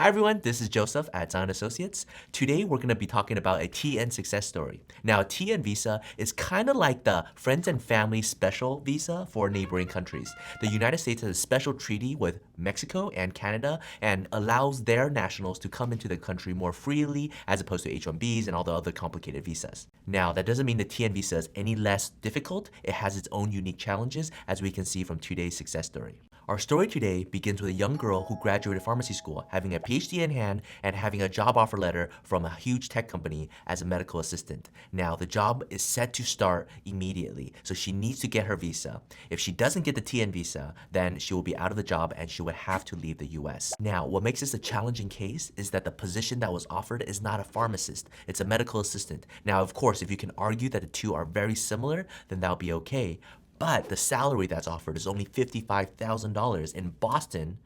Hi everyone, this is Joseph at Zion Associates. Today we're going to be talking about a TN success story. Now, TN visa is kind of like the friends and family special visa for neighboring countries. The United States has a special treaty with Mexico and Canada and allows their nationals to come into the country more freely as opposed to H-1Bs and all the other complicated visas. Now, that doesn't mean the TN visa is any less difficult. It has its own unique challenges, as we can see from today's success story. Our story today begins with a young girl who graduated pharmacy school, having a PhD in hand and having a job offer letter from a huge tech company as a medical assistant. Now, the job is set to start immediately, so she needs to get her visa. If she doesn't get the TN visa, then she will be out of the job and she would have to leave the US. Now, what makes this a challenging case is that the position that was offered is not a pharmacist, it's a medical assistant. Now, of course, if you can argue that the two are very similar, then that'll be okay. But the salary that's offered is only $55,000 in Boston,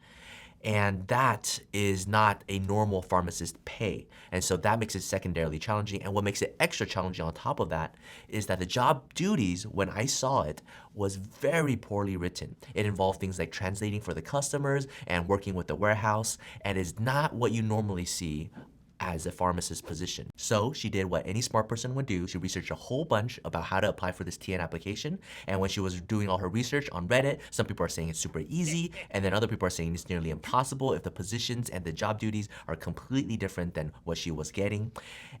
and that is not a normal pharmacist pay. And so that makes it secondarily challenging. And what makes it extra challenging on top of that is that the job duties, when I saw it, was very poorly written. It involved things like translating for the customers and working with the warehouse, and is not what you normally see as a pharmacist position. So she did what any smart person would do. She researched a whole bunch about how to apply for this TN application. And when she was doing all her research on Reddit, some people are saying it's super easy, and then other people are saying it's nearly impossible if the positions and the job duties are completely different than what she was getting.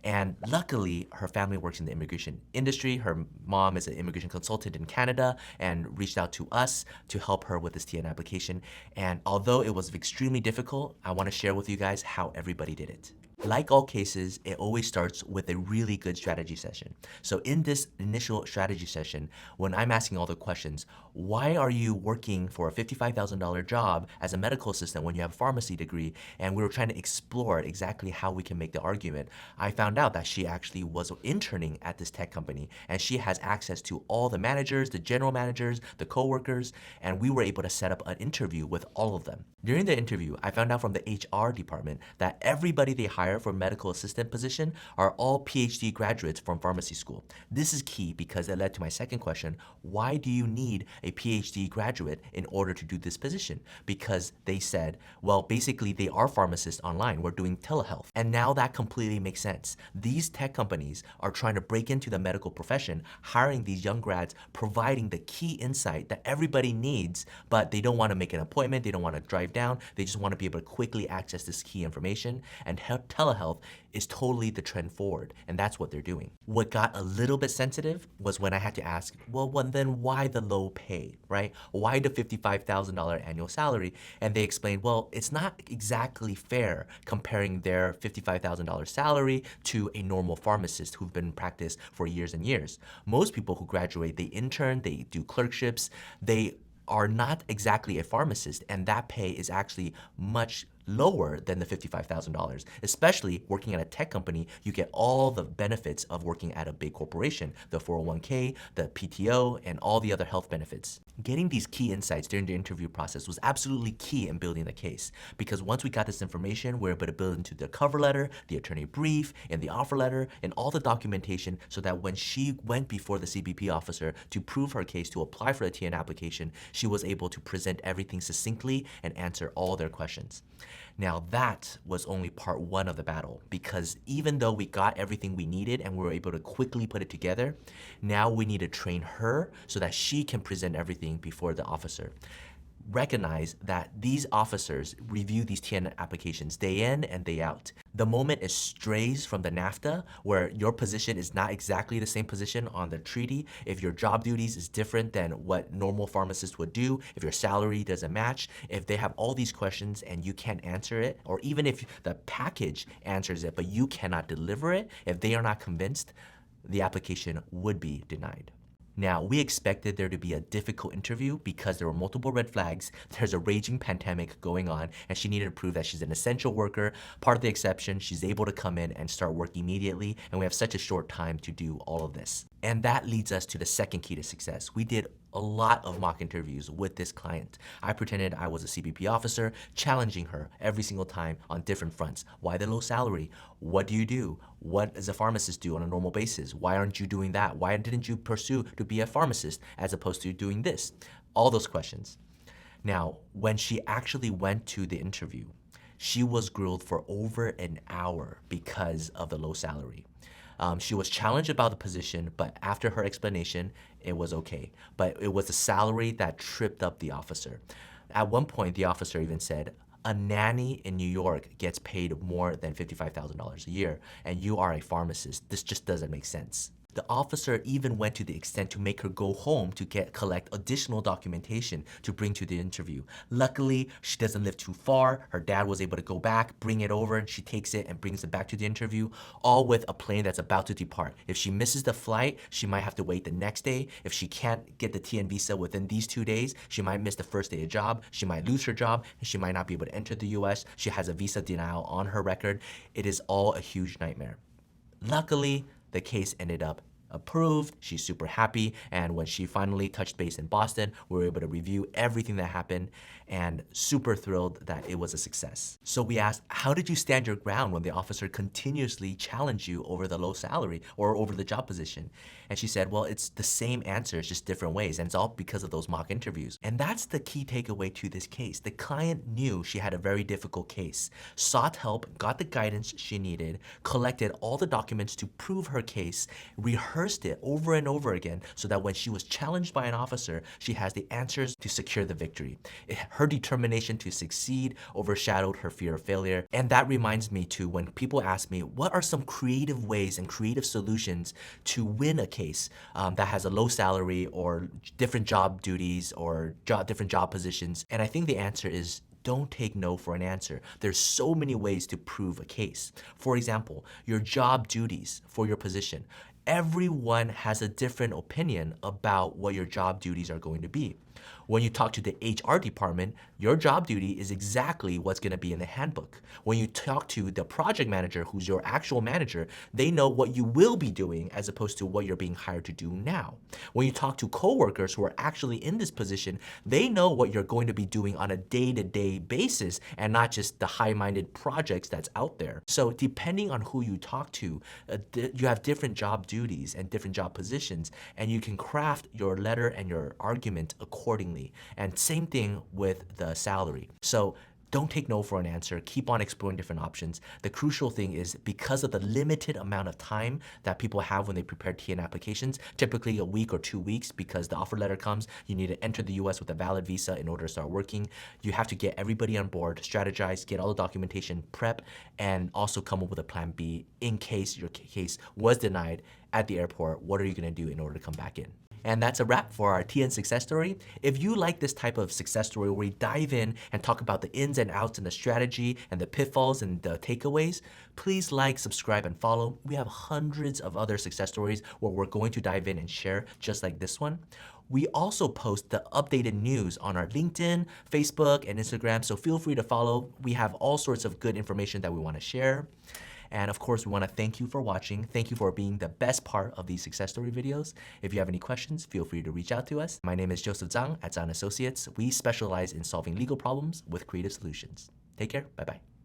And luckily, her family works in the immigration industry. Her mom is an immigration consultant in Canada and reached out to us to help her with this TN application. And although it was extremely difficult, I want to share with you guys how everybody did it. Like all cases, it always starts with a really good strategy session. So in this initial strategy session, when I'm asking all the questions, why are you working for a $55,000 job as a medical assistant when you have a pharmacy degree? And we were trying to explore exactly how we can make the argument. I found out that she actually was interning at this tech company, and she has access to all the managers, the general managers, the coworkers, and we were able to set up an interview with all of them. During the interview, I found out from the HR department that everybody they hire for medical assistant position are all PhD graduates from pharmacy school. This is key because it led to my second question: why do you need a PhD graduate in order to do this position? Because they said, well, basically they are pharmacists online. We're doing telehealth. And now that completely makes sense. These tech companies are trying to break into the medical profession, hiring these young grads, providing the key insight that everybody needs, but they don't want to make an appointment. They don't want to drive down. They just want to be able to quickly access this key information. And telehealth is totally the trend forward, and that's what they're doing. What got a little bit sensitive was when I had to ask, well, then why the low pay, right? Why the $55,000 annual salary? And they explained, well, it's not exactly fair comparing their $55,000 salary to a normal pharmacist who've been in practice for years and years. Most people who graduate, they intern, they do clerkships, they are not exactly a pharmacist, and that pay is actually much lower than the $55,000. Especially working at a tech company, you get all the benefits of working at a big corporation, the 401k, the PTO, and all the other health benefits. Getting these key insights during the interview process was absolutely key in building the case, because once we got this information, we were able to build into the cover letter, the attorney brief, and the offer letter, and all the documentation so that when she went before the CBP officer to prove her case to apply for the TN application, she was able to present everything succinctly and answer all their questions. Now that was only part one of the battle, because even though we got everything we needed and we were able to quickly put it together, now we need to train her so that she can present everything before the officer. Recognize that these officers review these TN applications day in and day out. The moment it strays from the NAFTA, where your position is not exactly the same position on the treaty, if your job duties is different than what normal pharmacists would do, if your salary doesn't match, if they have all these questions and you can't answer it, or even if the package answers it but you cannot deliver it, if they are not convinced, the application would be denied. Now, we expected there to be a difficult interview because there were multiple red flags. There's a raging pandemic going on, and she needed to prove that she's an essential worker. Part of the exception, she's able to come in and start work immediately, and we have such a short time to do all of this. And that leads us to the second key to success. We did a lot of mock interviews with this client. I pretended I was a CBP officer, challenging her every single time on different fronts. Why the low salary? What do you do? What does a pharmacist do on a normal basis? Why aren't you doing that? Why didn't you pursue to be a pharmacist as opposed to doing this? All those questions. Now, when she actually went to the interview, She was grilled for over an hour because of the low salary. She was challenged about the position, but after her explanation, it was okay. But it was the salary that tripped up the officer. At one point, the officer even said, a nanny in New York gets paid more than $55,000 a year, and you are a pharmacist. This just doesn't make sense. The officer even went to the extent to make her go home to collect additional documentation to bring to the interview. Luckily, she doesn't live too far. Her dad was able to go back, bring it over, and she takes it and brings it back to the interview, all with a plane that's about to depart. If she misses the flight, she might have to wait the next day. If she can't get the TN visa within these 2 days, she might miss the first day of job, she might lose her job, and she might not be able to enter the US. She has a visa denial on her record. It is all a huge nightmare. Luckily, the case ended up approved. She's super happy. And when she finally touched base in Boston, we were able to review everything that happened and super thrilled that it was a success. So we asked, how did you stand your ground when the officer continuously challenged you over the low salary or over the job position? And she said, well, it's the same answers, just different ways. And it's all because of those mock interviews. And that's the key takeaway to this case. The client knew she had a very difficult case, sought help, got the guidance she needed, collected all the documents to prove her case, rehearsed it over and over again so that when she was challenged by an officer, she has the answers to secure the victory. Her determination to succeed overshadowed her fear of failure. And that reminds me too, when people ask me, what are some creative ways and creative solutions to win a case that has a low salary or different job duties or different job positions? And I think the answer is, don't take no for an answer. There's so many ways to prove a case. For example, your job duties for your position. Everyone has a different opinion about what your job duties are going to be. When you talk to the HR department, your job duty is exactly what's going to be in the handbook. When you talk to the project manager, who's your actual manager, they know what you will be doing as opposed to what you're being hired to do now. When you talk to coworkers who are actually in this position, they know what you're going to be doing on a day-to-day basis and not just the high-minded projects that's out there. So depending on who you talk to, you have different job duties and different job positions, and you can craft your letter and your argument accordingly. And same thing with the salary. So don't take no for an answer. Keep on exploring different options. The crucial thing is, because of the limited amount of time that people have when they prepare TN applications, typically a week or 2 weeks, because the offer letter comes, you need to enter the US with a valid visa in order to start working. You have to get everybody on board, strategize, get all the documentation, prep, and also come up with a plan B in case your case was denied at the airport. What are you gonna do in order to come back in? And that's a wrap for our TN success story. If you like this type of success story where we dive in and talk about the ins and outs and the strategy and the pitfalls and the takeaways, please like, subscribe, and follow. We have hundreds of other success stories where we're going to dive in and share just like this one. We also post the updated news on our LinkedIn, Facebook, and Instagram, so feel free to follow. We have all sorts of good information that we want to share. And of course, we want to thank you for watching. Thank you for being the best part of these success story videos. If you have any questions, feel free to reach out to us. My name is Joseph Zhang at Zhang Associates. We specialize in solving legal problems with creative solutions. Take care. Bye-bye.